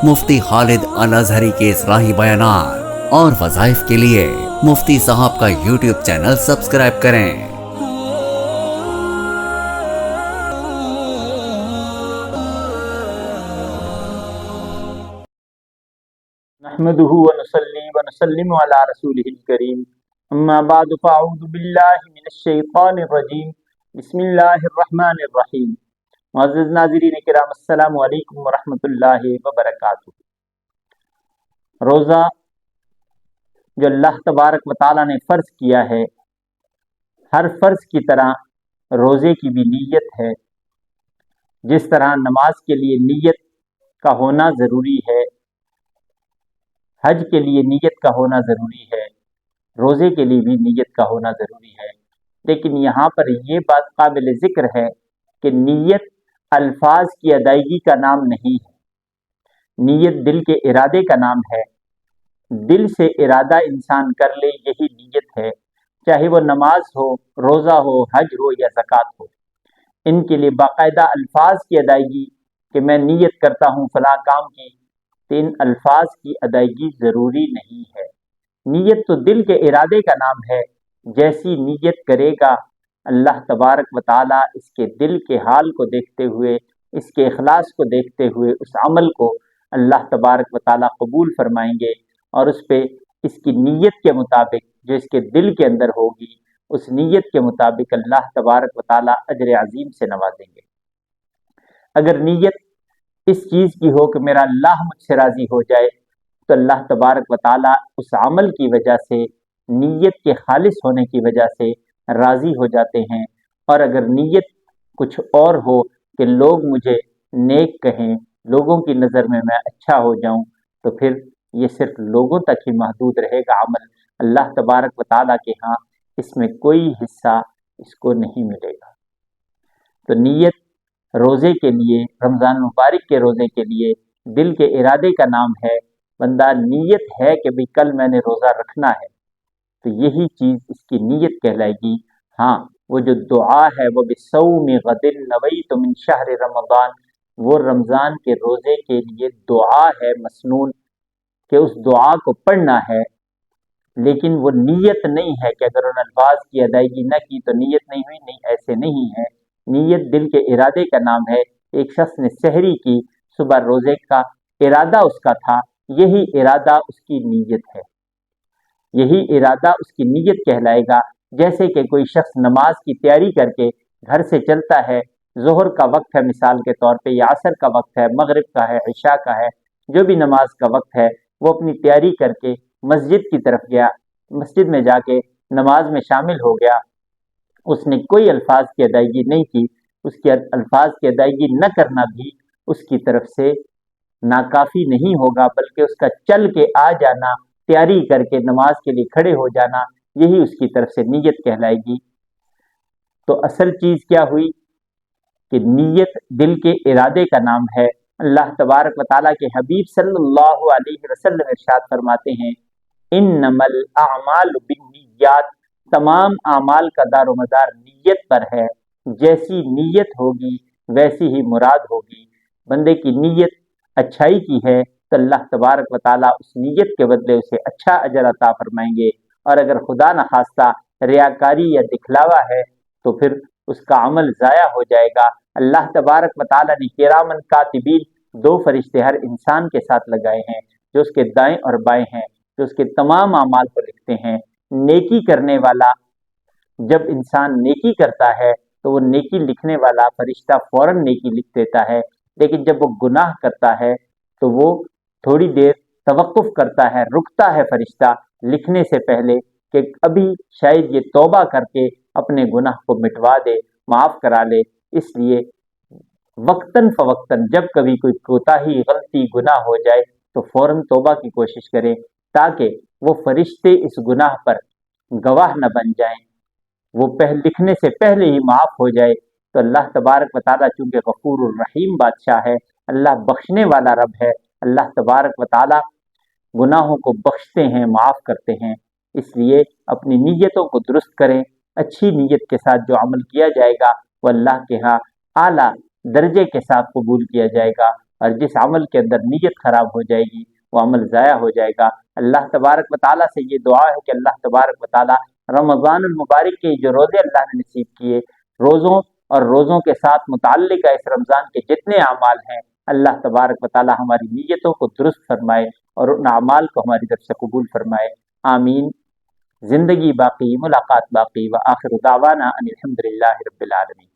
مفتی خالد الازہری کے اصلاحی بیانات اور وظائف کے لیے مفتی صاحب کا یوٹیوب چینل سبسکرائب کریں۔ نحمده ونصلي ونسلم على رسوله الكريم اما بعد فاعوذ بالله من الشیطان الرجیم بسم اللہ الرحمن الرحیم۔ معزز ناظرین کرام، السلام علیکم ورحمۃ اللہ وبرکاتہ۔ روزہ جو اللہ تبارک و تعالیٰ نے فرض کیا ہے، ہر فرض کی طرح روزے کی بھی نیت ہے۔ جس طرح نماز کے لیے نیت کا ہونا ضروری ہے، حج کے لیے نیت کا ہونا ضروری ہے، روزے کے لیے بھی نیت کا ہونا ضروری ہے۔ لیکن یہاں پر یہ بات قابل ذکر ہے کہ نیت الفاظ کی ادائیگی کا نام نہیں ہے، نیت دل کے ارادے کا نام ہے۔ دل سے ارادہ انسان کر لے، یہی نیت ہے، چاہے وہ نماز ہو، روزہ ہو، حج ہو یا زکوٰۃ ہو۔ ان کے لیے باقاعدہ الفاظ کی ادائیگی کہ میں نیت کرتا ہوں فلاں کام کی، تو ان الفاظ کی ادائیگی ضروری نہیں ہے۔ نیت تو دل کے ارادے کا نام ہے۔ جیسی نیت کرے گا، اللہ تبارک و تعالیٰ اس کے دل کے حال کو دیکھتے ہوئے، اس کے اخلاص کو دیکھتے ہوئے اس عمل کو اللہ تبارک و تعالیٰ قبول فرمائیں گے، اور اس پہ اس کی نیت کے مطابق جو اس کے دل کے اندر ہوگی، اس نیت کے مطابق اللہ تبارک و تعالیٰ اجر عظیم سے نوازیں گے۔ اگر نیت اس چیز کی ہو کہ میرا اللہ مجھ سے راضی ہو جائے، تو اللہ تبارک و تعالیٰ اس عمل کی وجہ سے، نیت کے خالص ہونے کی وجہ سے راضی ہو جاتے ہیں۔ اور اگر نیت کچھ اور ہو کہ لوگ مجھے نیک کہیں، لوگوں کی نظر میں اچھا ہو جاؤں، تو پھر یہ صرف لوگوں تک ہی محدود رہے گا عمل۔ اللہ تبارک و تعالیٰ کے ہاں اس میں کوئی حصہ اس کو نہیں ملے گا۔ تو نیت روزے کے لیے، رمضان مبارک کے روزے کے لیے دل کے ارادے کا نام ہے۔ بندہ نیت ہے کہ بھئی کل میں نے روزہ رکھنا ہے، تو یہی چیز اس کی نیت کہلائے گی۔ ہاں، وہ جو دعا ہے وہ بِصَوْمِ غَدٍ نَوَيْتُ مِنْ شَهْرِ رمضان، وہ رمضان کے روزے کے لیے دعا ہے مسنون، کہ اس دعا کو پڑھنا ہے۔ لیکن وہ نیت نہیں ہے کہ اگر ان الفاظ کی ادائیگی نہ کی تو نیت نہیں ہوئی، نہیں، ایسے نہیں ہے۔ نیت دل کے ارادے کا نام ہے۔ ایک شخص نے سحری کی، صبح روزے کا ارادہ اس کا تھا، یہی ارادہ اس کی نیت ہے، یہی ارادہ اس کی نیت کہلائے گا۔ جیسے کہ کوئی شخص نماز کی تیاری کر کے گھر سے چلتا ہے، ظہر کا وقت ہے مثال کے طور پہ، یا عصر کا وقت ہے، مغرب کا ہے، عشاء کا ہے، جو بھی نماز کا وقت ہے، وہ اپنی تیاری کر کے مسجد کی طرف گیا، مسجد میں جا کے نماز میں شامل ہو گیا۔ اس نے کوئی الفاظ کی ادائیگی نہیں کی، اس کے الفاظ کی ادائیگی نہ کرنا بھی اس کی طرف سے ناکافی نہیں ہوگا، بلکہ اس کا چل کے آ جانا، تیاری کر کے نماز کے لیے کھڑے ہو جانا، یہی اس کی طرف سے نیت کہلائے گی۔ تو اصل چیز کیا ہوئی کہ نیت دل کے ارادے کا نام ہے۔ اللہ تبارک و تعالیٰ کے حبیب صلی اللہ علیہ وسلم ارشاد فرماتے ہیں، انما الاعمال بالنیات، تمام اعمال کا دار و مدار نیت پر ہے۔ جیسی نیت ہوگی ویسی ہی مراد ہوگی۔ بندے کی نیت اچھائی کی ہے تو اللہ تبارک و تعالیٰ اس نیت کے بدلے اسے اچھا اجر عطا فرمائیں گے، اور اگر خدا نخواستہ ریاکاری یا دکھلاوا ہے تو پھر اس کا عمل ضائع ہو جائے گا۔ اللہ تبارک و تعالیٰ نے کرامن کاتبین، 2 فرشتے ہر انسان کے ساتھ لگائے ہیں، جو اس کے دائیں اور بائیں ہیں، جو اس کے تمام اعمال کو لکھتے ہیں۔ نیکی کرنے والا، جب انسان نیکی کرتا ہے تو وہ نیکی لکھنے والا فرشتہ فوراً نیکی لکھ دیتا ہے، لیکن جب وہ گناہ کرتا ہے تو وہ تھوڑی دیر توقف کرتا ہے، رکتا ہے فرشتہ لکھنے سے پہلے، کہ ابھی شاید یہ توبہ کر کے اپنے گناہ کو مٹوا دے، معاف کرا لے۔ اس لیے وقتاً فوقتاً جب کبھی کوئی کوتاہی، غلطی، گناہ ہو جائے تو فوراً توبہ کی کوشش کرے، تاکہ وہ فرشتے اس گناہ پر گواہ نہ بن جائیں، وہ لکھنے سے پہلے ہی معاف ہو جائے۔ تو اللہ تبارک و تعالیٰ چونکہ غفور الرحیم بادشاہ ہے، اللہ بخشنے والا رب ہے، اللہ تبارک و تعالیٰ گناہوں کو بخشتے ہیں، معاف کرتے ہیں۔ اس لیے اپنی نیتوں کو درست کریں۔ اچھی نیت کے ساتھ جو عمل کیا جائے گا وہ اللہ کے ہاں اعلیٰ درجے کے ساتھ قبول کیا جائے گا۔ اور جس عمل کے اندر نیت خراب ہو جائے گی وہ عمل ضائع ہو جائے گا۔ اللہ تبارک و تعالیٰ سے یہ دعا ہے کہ اللہ تبارک و تعالیٰ رمضان المبارک کے جو روزے اللہ نے نصیب کیے، روزوں اور روزوں کے ساتھ متعلقہ اس رمضان کے جتنے اعمال ہیں، اللہ تبارک و تعالیٰ ہماری نیتوں کو درست فرمائے اور ان اعمال کو ہماری طرف سے قبول فرمائے، آمین۔ زندگی باقی، ملاقات باقی، وآخر دعوانا ان الحمد للہ رب العالمین۔